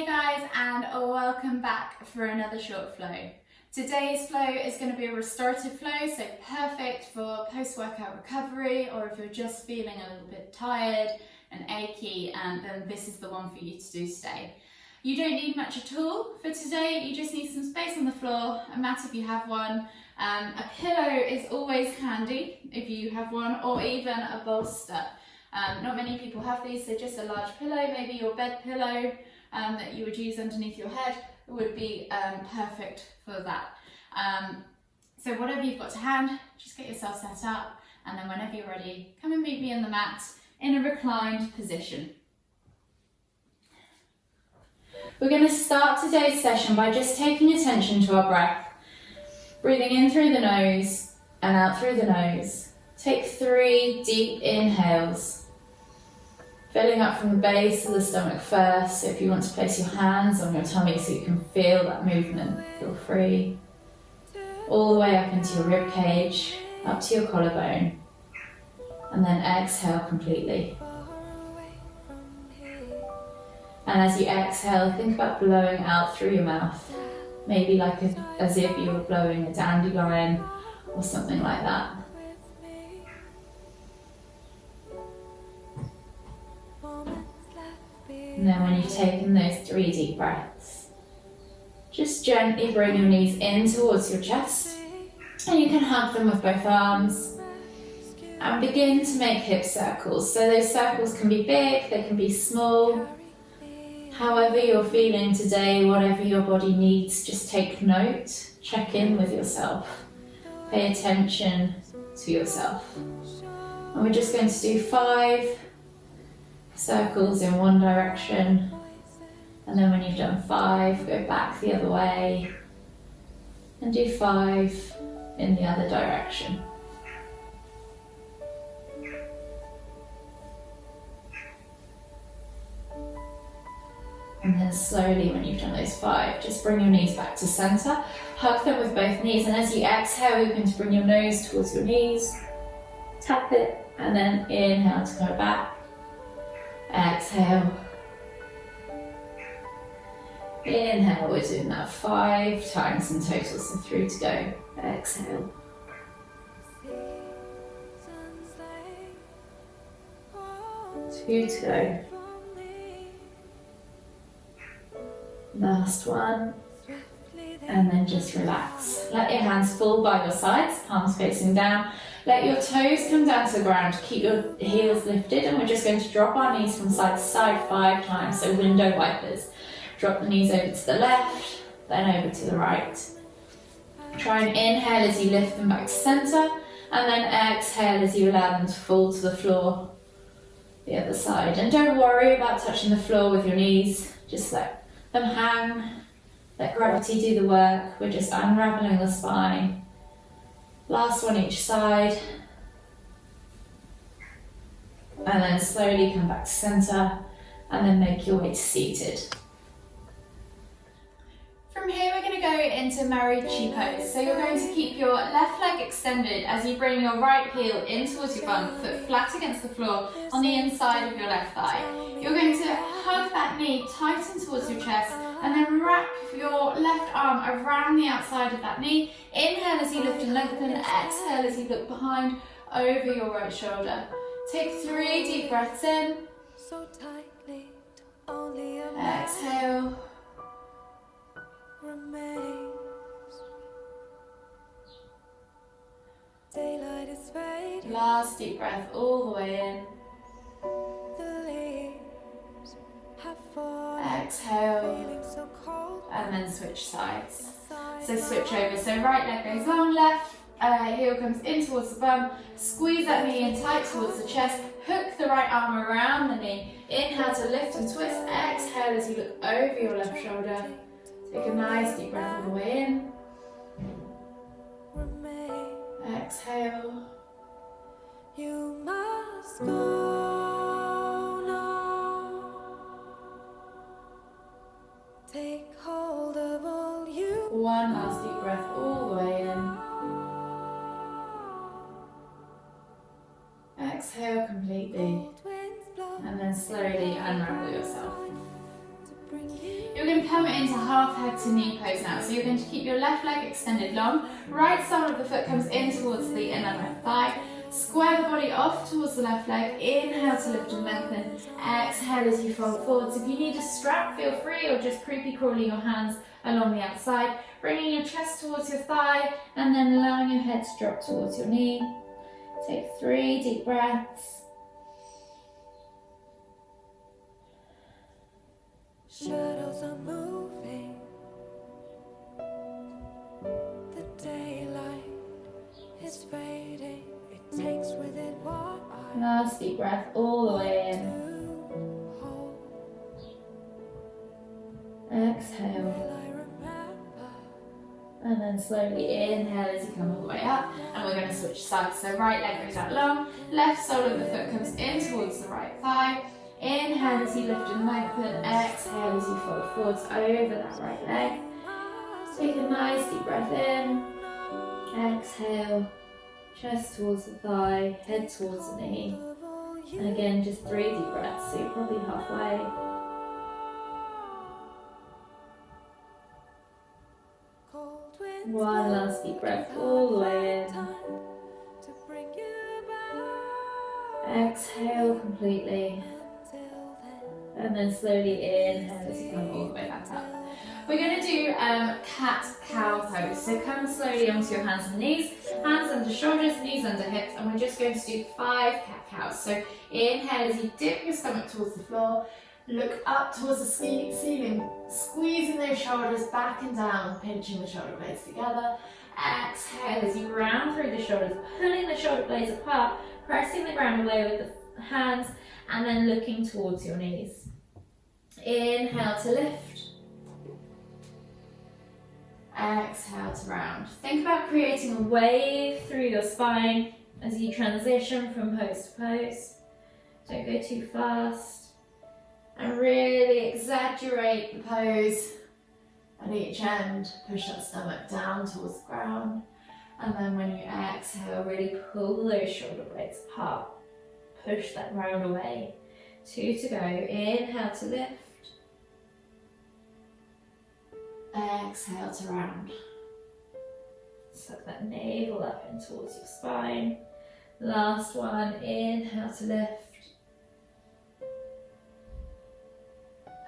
guys, and welcome back for another short flow. Today's flow is going to be a restorative flow, so perfect for post-workout recovery, or if you're just feeling a little bit tired and achy, and then this is the one for you to do today. You don't need much at all for today, you just need some space on the floor, a mat if you have one. A pillow is always handy if you have one, or even a bolster. Not many people have these, so just a large pillow, maybe your bed pillow that you would use underneath your head would be perfect for that. So whatever you've got to hand, just get yourself set up, and then whenever you're ready, come and meet me in the mat in a reclined position. We're going to start today's session by just taking attention to our breath. Breathing in through the nose and out through the nose. Take 3 deep inhales. Filling up from the base of the stomach first, so if you want to place your hands on your tummy so you can feel that movement, feel free. All the way up into your rib cage, up to your collarbone, and then exhale completely. And as you exhale, think about blowing out through your mouth, maybe like as if you were blowing a dandelion or something like that. And then when you've taken those 3 deep breaths, just gently bring your knees in towards your chest, and you can hug them with both arms and begin to make hip circles. So those circles can be big, they can be small. However you're feeling today, whatever your body needs, just take note, check in with yourself, pay attention to yourself. And we're just going to do 5 circles in one direction, and then when you've done 5, go back the other way and do 5 in the other direction. And then slowly, when you've done those 5, just bring your knees back to center, hug them with both knees, and as you exhale, you're going to bring your nose towards your knees, tap it, and then inhale to go back. Exhale. Inhale, we're doing that 5 times in total, so 3 to go. Exhale. Two to go. Last one. And then just relax. Let your hands fall by your sides, palms facing down. Let your toes come down to the ground. Keep your heels lifted, and we're just going to drop our knees from side to side 5 times, so window wipers. Drop the knees over to the left, then over to the right. Try and inhale as you lift them back to center, and then exhale as you allow them to fall to the floor, the other side. And don't worry about touching the floor with your knees, just let them hang. Let gravity do the work. We're just unraveling the spine. Last one each side. And then slowly come back to center, and then make your way to seated. From here we're going to go into Marichi pose. So you're going to keep your left leg extended as you bring your right heel in towards your bum, foot flat against the floor on the inside of your left thigh. You're going to hug that knee, tighten towards your chest, and then wrap your left arm around the outside of that knee. Inhale as you lift and lengthen, exhale as you look behind over your right shoulder. Take 3 deep breaths in. Exhale. Last deep breath all the way in. Exhale, and then switch sides. So switch over, so right leg goes long, left heel comes in towards the bum, squeeze that knee in tight towards the chest, hook the right arm around the knee, inhale to lift and twist, exhale as you look over your left shoulder. Take a nice deep breath all the way in. Exhale. You must go now. Take hold of all you. One last deep breath all the way in. Exhale completely. And then slowly unravel yourself. You're to come into half head to knee pose now. So you're going to keep your left leg extended long, right sole of the foot comes in towards the inner left thigh, square the body off towards the left leg, inhale to lift and lengthen, exhale as you fold forwards. If you need a strap, feel free, or just creepy crawly your hands along the outside, bringing your chest towards your thigh and then allowing your head to drop towards your knee. Take 3 deep breaths. Shadows are moving, the daylight is fading, it takes with it what I Last deep breath all the way in. Exhale. And then slowly inhale as you come all the way up. And we're going to switch sides. So right leg goes out long, left sole of the foot comes in towards the right thigh. Inhale as you lift and lengthen, exhale as you fold forwards over that right leg. Take a nice deep breath in, exhale, chest towards the thigh, head towards the knee. And again, just 3 deep breaths, so you're probably halfway. One last deep breath all the way in. Exhale completely. And then slowly inhale as you come all the way back up. We're going to do cat-cow pose. So come slowly onto your hands and knees, hands under shoulders, knees under hips, and we're just going to do 5 cat-cows. So inhale as you dip your stomach towards the floor, look up towards the ceiling, squeezing those shoulders back and down, pinching the shoulder blades together. Exhale as you round through the shoulders, pulling the shoulder blades apart, pressing the ground away with the hands, and then looking towards your knees. Inhale to lift. Exhale to round. Think about creating a wave through your spine as you transition from pose to pose. Don't go too fast. And really exaggerate the pose at each end. Push that stomach down towards the ground. And then when you exhale, really pull those shoulder blades apart. Push that round away. 2 to go. Inhale to lift. Exhale to round. Suck that navel up in towards your spine. Last one. Inhale to lift.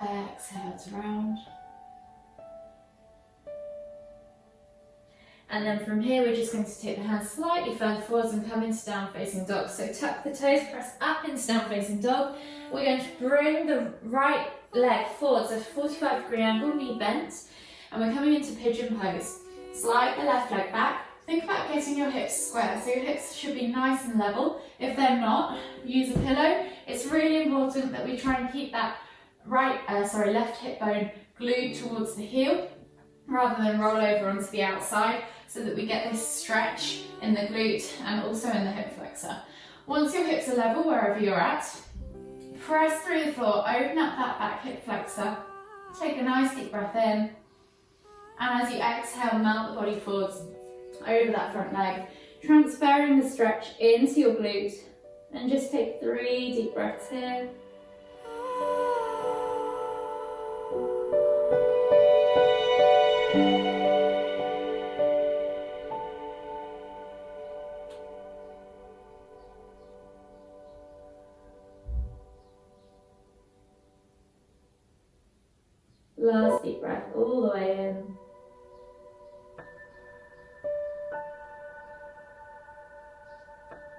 Exhale to round. And then from here, we're just going to take the hands slightly further forwards and come into down facing dog. So tuck the toes, press up into down facing dog. We're going to bring the right leg forwards at a 45-degree angle, knee bent. And we're coming into pigeon pose. Slide the left leg back. Think about getting your hips square. So your hips should be nice and level. If they're not, use a pillow. It's really important that we try and keep that left hip bone glued towards the heel rather than roll over onto the outside, so that we get this stretch in the glute and also in the hip flexor. Once your hips are level wherever you're at, press through the floor, open up that back hip flexor, take a nice deep breath in, and as you exhale, melt the body forwards over that front leg, transferring the stretch into your glute, and just take 3 deep breaths here. Last deep breath all the way in.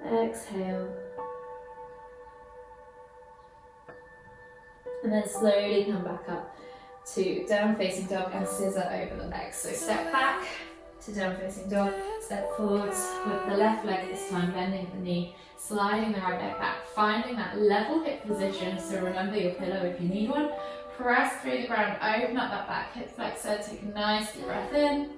Exhale. And then slowly come back up to down facing dog and scissor over the legs. So step back to down facing dog, step forwards with the left leg this time, bending the knee, sliding the right leg back, finding that level hip position. So remember your pillow if you need one. Press through the ground, open up that back hip flexor, take a nice deep breath in.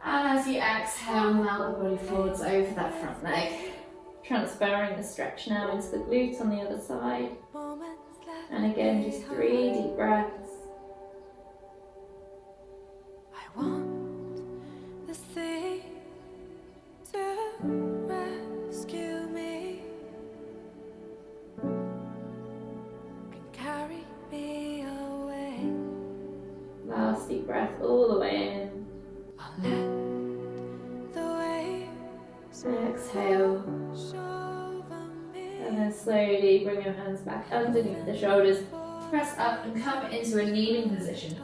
And as you exhale, melt the body forwards over that front leg. Transferring the stretch now into the glute on the other side. And again, just 3 deep breaths. I want the sea to rescue me and carry me away. Last deep breath all the way in. I'll let the waves Exhale. wash over me. And then slowly bring your hands back underneath the shoulders. Press up and come into a kneeling position.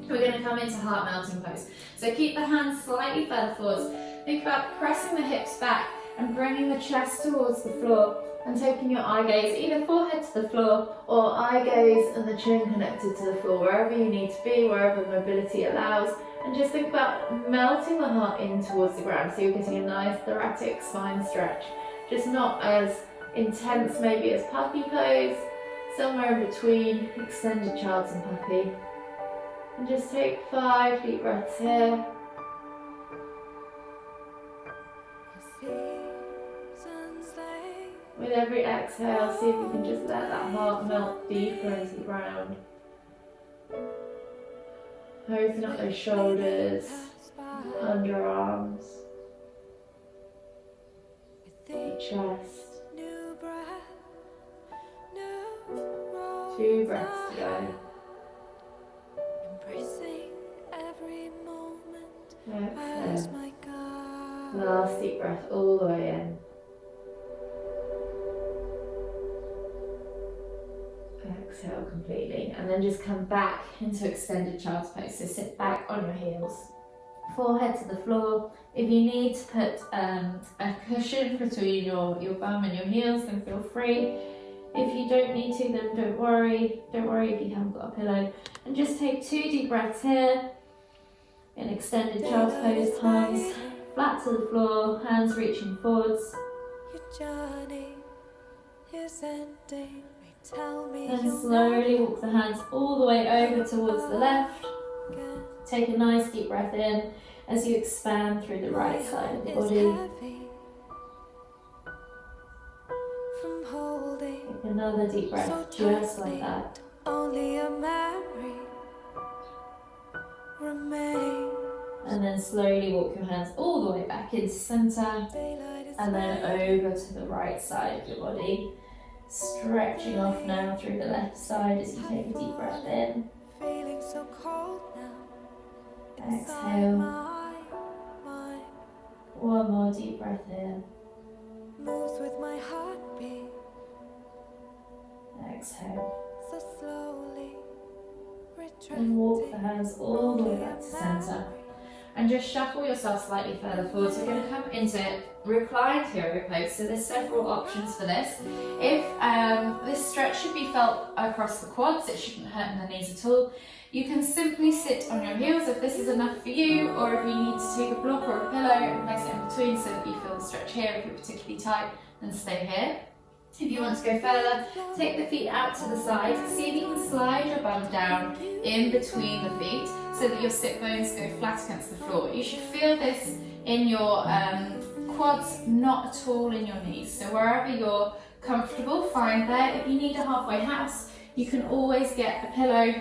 We're going to come into heart melting pose. So keep the hands slightly further forwards. Think about pressing the hips back and bringing the chest towards the floor and taking your eye gaze either forehead to the floor or eye gaze and the chin connected to the floor, wherever you need to be, wherever mobility allows. And just think about melting the heart in towards the ground so you're getting a nice thoracic spine stretch. Just not as intense maybe as puppy pose, somewhere in between extended child's and puppy. And just take 5 deep breaths here. With every exhale, see if you can just let that heart melt deeper into the ground. Open up those shoulders, underarms, your chest. 2 breaths to go. Embracing every moment Exhale. as my God. Last deep breath all the way in. Exhale completely, and then just come back into extended child's pose. So sit back on your heels, forehead to the floor. If you need to put a cushion between your bum and your heels, then feel free. If you don't need to, then don't worry. Don't worry if you haven't got a pillow. And just take 2 deep breaths here in extended child's pose, palms flat to the floor, hands reaching forwards. Your journey is ending. Tell me Then you'll slowly never walk the hands all the way over towards the left. again. Take a nice deep breath in as you expand through the right side of the It's body. heavy from holding Take another deep breath, just like that. only a memory remains. And then slowly walk your hands all the way back into center, Daylight is and then over to the right side of your body. Stretching off now through the left side as you take a deep breath in. feeling so cold now. Inside Exhale. my mind One more deep breath in. moves with my heartbeat. Exhale. So slowly And walk the retracting. hands all the way back to center. And just shuffle yourself slightly further forward. So we're going to come into reclined hero pose. So there's several options for this. If this stretch should be felt across the quads, it shouldn't hurt in the knees at all. You can simply sit on your heels if this is enough for you, or if you need to take a block or a pillow and place it in between so that you feel the stretch here. If you're particularly tight, then stay here. If you want to go further, take the feet out to the side. See if you can slide your bum down in between the feet so that your sit bones go flat against the floor. You should feel this in your quads, not at all in your knees. So wherever you're comfortable, find there. If you need a halfway house, you can always get a pillow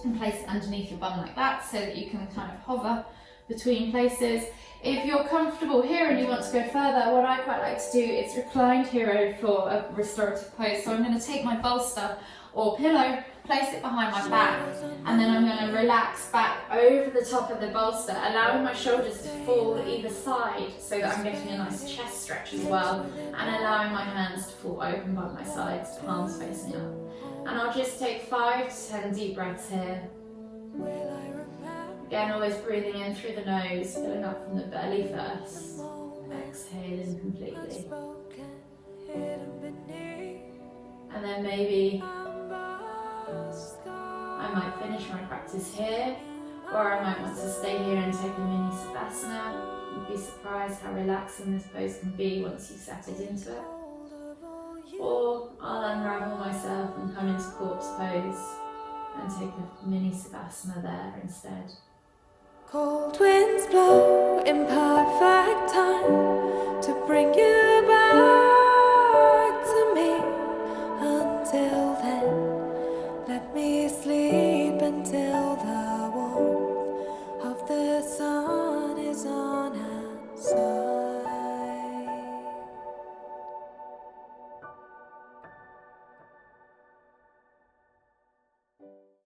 and place it underneath your bum like that so that you can kind of hover between places. If you're comfortable here and you want to go further, what I quite like to do is reclined hero for a restorative pose. So I'm going to take my bolster or pillow, place it behind my back, and then I'm going to relax back over the top of the bolster, allowing my shoulders to fall either side so that I'm getting a nice chest stretch as well, and allowing my hands to fall open by my sides, palms facing up. And I'll just take 5 to 10 deep breaths here. Again, always breathing in through the nose, filling up from the belly first. Exhaling completely. And then maybe I might finish my practice here, or I might want to stay here and take a mini savasana. You'd be surprised how relaxing this pose can be once you've settled into it. Or I'll unravel myself and come into corpse pose and take a mini savasana there instead. Cold winds blow in perfect time to bring you back to me. Until then, let me sleep until the warmth